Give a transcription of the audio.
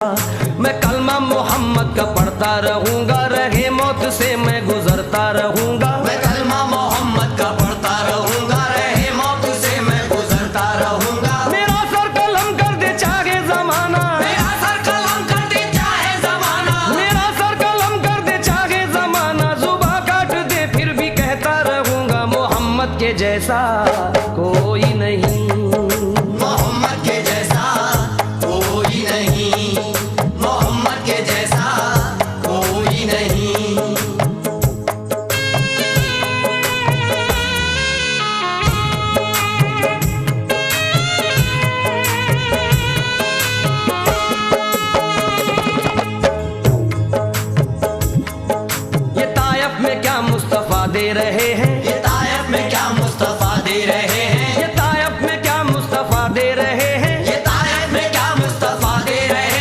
मैं कलमा मोहम्मद का पढ़ता रहूंगा, रहे मौत से मैं गुजरता रहूंगा। मैं कलमा मोहम्मद का पढ़ता रहूंगा, रहे मौत से मैं गुजरता रहूंगा। मेरा सर कलम कर दे चाहे जमाना, मेरा सर कलम कर दे चाहे जमाना, मेरा सर कलम कर दे चाहे जमाना। जुबान काट दे फिर भी कहता रहूंगा, मोहम्मद के जैसा कोई नहीं, मोहम्मद के जैसा कोई नहीं, मोहम्मद के जैसा कोई नहीं। ये तायफ में क्या मुस्तफा दे रहे